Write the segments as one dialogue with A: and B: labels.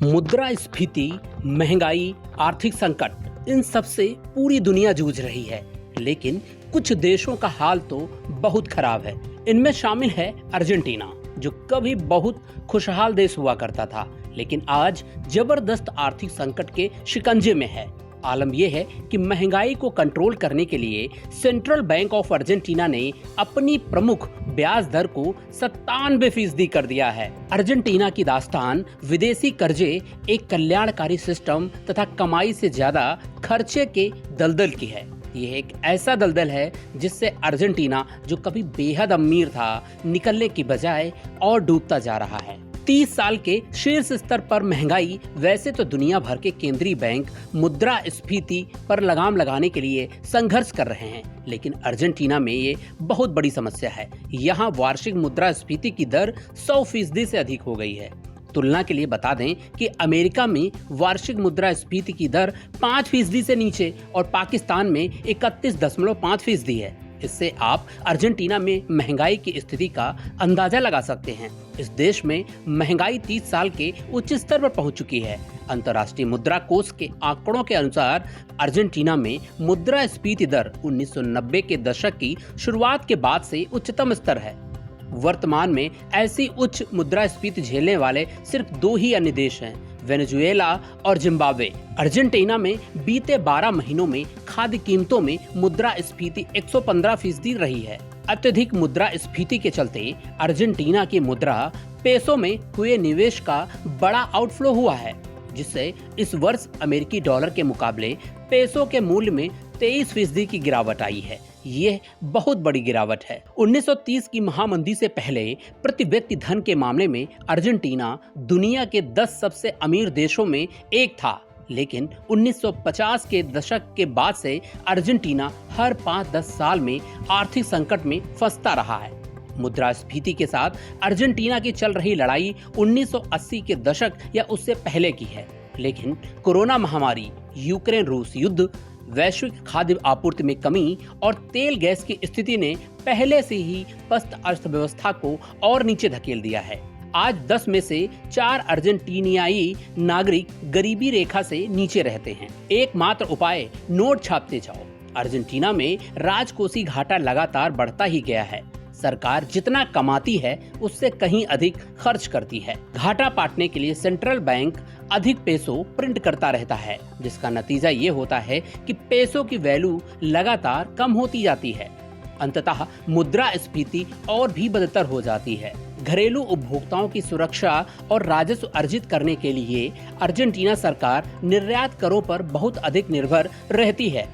A: मुद्रास्फीति, महंगाई, आर्थिक संकट, इन सब से पूरी दुनिया जूझ रही है। लेकिन कुछ देशों का हाल तो बहुत खराब है। इनमें शामिल है अर्जेंटीना, जो कभी बहुत खुशहाल देश हुआ करता था, लेकिन आज जबरदस्त आर्थिक संकट के शिकंजे में है। आलम यह है कि महंगाई को कंट्रोल करने के लिए सेंट्रल बैंक ऑफ अर्जेंटीना ने अपनी प्रमुख ब्याज दर को 97% कर दिया है। अर्जेंटीना की दास्तान विदेशी कर्जे, एक कल्याणकारी सिस्टम तथा कमाई से ज्यादा खर्चे के दलदल की है। यह एक ऐसा दलदल है जिससे अर्जेंटीना, जो कभी बेहद अमीर था, निकलने की बजाय और डूबता जा रहा है। 30 साल के शीर्ष स्तर पर महंगाई। वैसे तो दुनिया भर के केंद्रीय बैंक मुद्रास्फीति पर लगाम लगाने के लिए संघर्ष कर रहे हैं, लेकिन अर्जेंटीना में ये बहुत बड़ी समस्या है। यहाँ वार्षिक मुद्रास्फीति की दर 100% से अधिक हो गई है। तुलना के लिए बता दें कि अमेरिका में वार्षिक मुद्रास्फीति की दर 5% से नीचे और पाकिस्तान में 31.5% है। इससे आप अर्जेंटीना में महंगाई की स्थिति का अंदाजा लगा सकते हैं। इस देश में महंगाई 30 साल के उच्च स्तर पर पहुंच चुकी है। अंतर्राष्ट्रीय मुद्रा कोष के आंकड़ों के अनुसार अर्जेंटीना में मुद्रास्फीति दर 1990 के दशक की शुरुआत के बाद से उच्चतम स्तर है। वर्तमान में ऐसी उच्च मुद्रास्फीति झेलने वाले सिर्फ 2 ही अन्य देश हैं, वेनेजुएला और जिम्बाब्वे। अर्जेंटीना में बीते 12 महीनों में खाद्य कीमतों में मुद्रास्फीति 115% रही है। अत्यधिक मुद्रास्फीति के चलते अर्जेंटीना की मुद्रा पेसो में हुए निवेश का बड़ा आउटफ्लो हुआ है, जिससे इस वर्ष अमेरिकी डॉलर के मुकाबले पेसो के मूल्य में 23% की गिरावट आई है। यह बहुत बड़ी गिरावट है। 1930 की महामंदी से पहले प्रति व्यक्ति धन के मामले में अर्जेंटीना दुनिया के 10 सबसे अमीर देशों में एक था, लेकिन 1950 के दशक के बाद से अर्जेंटीना हर 5-10 साल में आर्थिक संकट में फंसता रहा है। मुद्रास्फीति के साथ अर्जेंटीना की चल रही लड़ाई 1980 के दशक या उससे पहले की है, लेकिन कोरोना महामारी, यूक्रेन रूस युद्ध, वैश्विक खाद्य आपूर्ति में कमी और तेल गैस की स्थिति ने पहले से ही पस्त अर्थव्यवस्था को और नीचे धकेल दिया है। आज 10 में से 4 अर्जेंटीनियाई नागरिक गरीबी रेखा से नीचे रहते हैं। एकमात्र उपाय नोट छापते जाओ। अर्जेंटीना में राजकोषीय घाटा लगातार बढ़ता ही गया है। सरकार जितना कमाती है उससे कहीं अधिक खर्च करती है। घाटा पाटने के लिए सेंट्रल बैंक अधिक पेसो प्रिंट करता रहता है, जिसका नतीजा ये होता है कि पेसो की वैल्यू लगातार कम होती जाती है। अंततः मुद्रास्फीति और भी बदतर हो जाती है। घरेलू उपभोक्ताओं की सुरक्षा और राजस्व अर्जित करने के लिए अर्जेंटीना सरकार निर्यात करों पर बहुत अधिक निर्भर रहती है।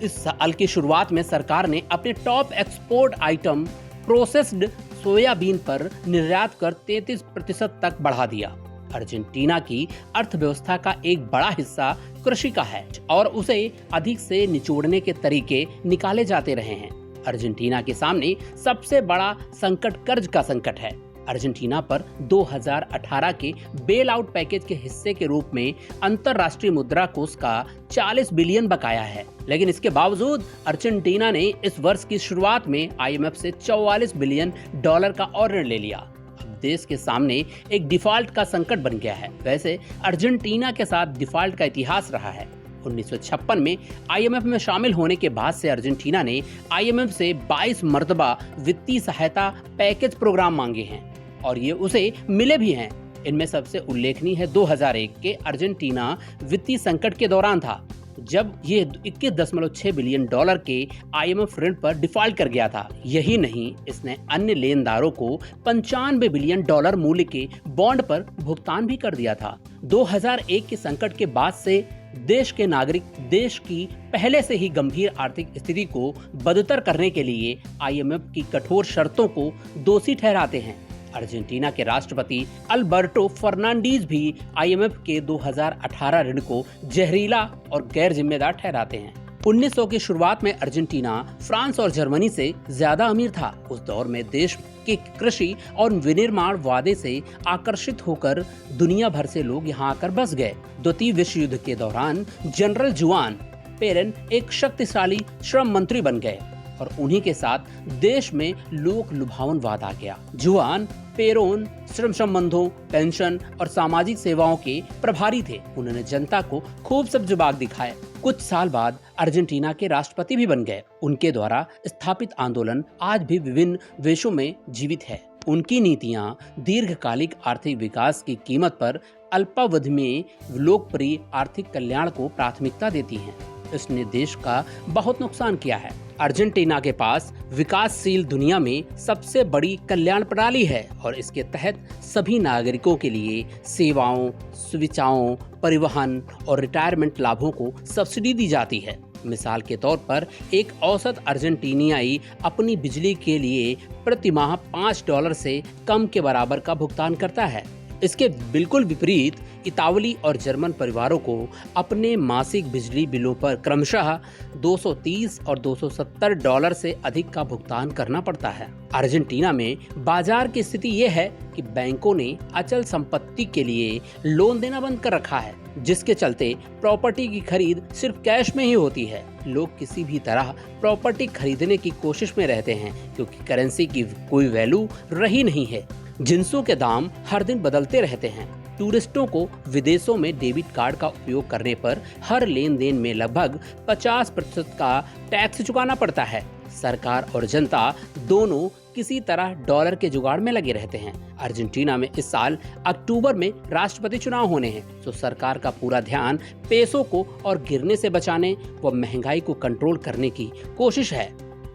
A: इस साल की शुरुआत में सरकार ने अपने top export item processed soybean पर निर्यात कर 33% तक बढ़ा दिया। अर्जेंटीना की अर्थव्यवस्था का एक बड़ा हिस्सा कृषि का है और उसे अधिक से निचोड़ने के तरीके निकाले जाते रहे हैं। अर्जेंटीना के सामने सबसे बड़ा संकट कर्ज का संकट है। अर्जेंटीना पर 2018 के बेल आउट पैकेज के हिस्से के रूप में अंतर्राष्ट्रीय मुद्रा कोष का 40 बिलियन बकाया है, लेकिन इसके बावजूद अर्जेंटीना ने इस वर्ष की शुरुआत में IMF से 44 बिलियन डॉलर का और ऋण ले लिया। अब देश के सामने एक डिफॉल्ट का संकट बन गया है। वैसे अर्जेंटीना के साथ डिफॉल्ट का इतिहास रहा है। 1956 में IMF में शामिल होने के बाद से अर्जेंटीना ने IMF से 22 मर्तबा वित्तीय सहायता पैकेज प्रोग्राम मांगे हैं और ये उसे मिले भी हैं। इनमें सबसे उल्लेखनीय है 2001 के अर्जेंटीना वित्तीय संकट के दौरान था, जब ये 21.6 बिलियन डॉलर के IMF ऋण पर डिफॉल्ट कर गया था। यही नहीं, इसने अन्य लेनदारों को 95 बिलियन डॉलर मूल्य के बॉन्ड पर भुगतान भी कर दिया था। 2001 के संकट के बाद से देश के नागरिक देश की पहले से ही गंभीर आर्थिक स्थिति को बदतर करने के लिए IMF की कठोर शर्तों को दोषी ठहराते हैं। अर्जेंटीना के राष्ट्रपति अल्बर्टो फर्नांडीज भी IMF के 2018 ऋण को जहरीला और गैर जिम्मेदार ठहराते हैं। 1900 की शुरुआत में अर्जेंटीना फ्रांस और जर्मनी से ज्यादा अमीर था। उस दौर में देश के कृषि और विनिर्माण वादे से आकर्षित होकर दुनिया भर से लोग यहाँ आकर बस गए। द्वितीय विश्व युद्ध के दौरान जनरल जुआन पेरेन एक शक्तिशाली श्रम मंत्री बन गए और उन्हीं के साथ देश में लोक लुभावन वाद आ गया। जुआन पेरोन, श्रम संबंधों, पेंशन और सामाजिक सेवाओं के प्रभारी थे। उन्होंने जनता को खूब सब जवाब दिखाए। कुछ साल बाद अर्जेंटीना के राष्ट्रपति भी बन गए। उनके द्वारा स्थापित आंदोलन आज भी विभिन्न देशों में जीवित है। उनकी नीतियां दीर्घकालिक आर्थिक विकास की कीमत पर अल्पावधि में लोकप्रिय आर्थिक कल्याण को प्राथमिकता देती हैं। इसने देश का बहुत नुकसान किया है। अर्जेंटीना के पास विकासशील दुनिया में सबसे बड़ी कल्याण प्रणाली है और इसके तहत सभी नागरिकों के लिए सेवाओं, सुविधाओं, परिवहन और रिटायरमेंट लाभों को सब्सिडी दी जाती है। मिसाल के तौर पर एक औसत अर्जेंटीनियाई अपनी बिजली के लिए प्रति माह $5 से कम के बराबर का भुगतान करता है। इसके बिल्कुल विपरीत इतावली और जर्मन परिवारों को अपने मासिक बिजली बिलों पर क्रमशः $230 और $270 से अधिक का भुगतान करना पड़ता है। अर्जेंटीना में बाजार की स्थिति यह है कि बैंकों ने अचल संपत्ति के लिए लोन देना बंद कर रखा है, जिसके चलते प्रॉपर्टी की खरीद सिर्फ कैश में ही होती है। लोग किसी भी तरह प्रॉपर्टी खरीदने की कोशिश में रहते हैं क्योंकि करेंसी की कोई वैल्यू रही नहीं है। जिंसों के दाम हर दिन बदलते रहते हैं। टूरिस्टों को विदेशों में डेबिट कार्ड का उपयोग करने पर हर लेन देन में लगभग 50% का टैक्स चुकाना पड़ता है। सरकार और जनता दोनों किसी तरह डॉलर के जुगाड़ में लगे रहते हैं। अर्जेंटीना में इस साल अक्टूबर में राष्ट्रपति चुनाव होने हैं, तो सरकार का पूरा ध्यान पेसो को और गिरने से बचाने व महंगाई को कंट्रोल करने की कोशिश है,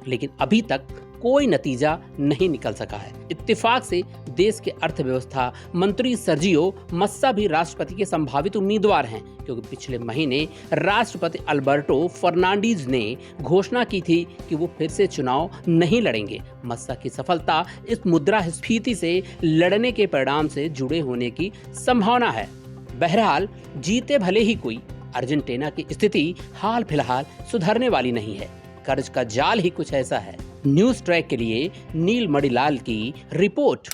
A: लेकिन अभी तक कोई नतीजा नहीं निकल सका है। इत्तेफाक से देश के अर्थव्यवस्था मंत्री सर्जियो मस्सा भी राष्ट्रपति के संभावित उम्मीदवार हैं, क्योंकि पिछले महीने राष्ट्रपति अल्बर्टो फर्नांडीज ने घोषणा की थी कि वो फिर से चुनाव नहीं लड़ेंगे। मस्सा की सफलता इस मुद्रास्फीति से लड़ने के परिणाम से जुड़े होने की संभावना है। बहरहाल जीते भले ही कोई, अर्जेंटीना की स्थिति हाल फिलहाल सुधरने वाली नहीं है। कर्ज का जाल ही कुछ ऐसा है। न्यूज़ ट्रैक के लिए नील मणिलाल की रिपोर्ट।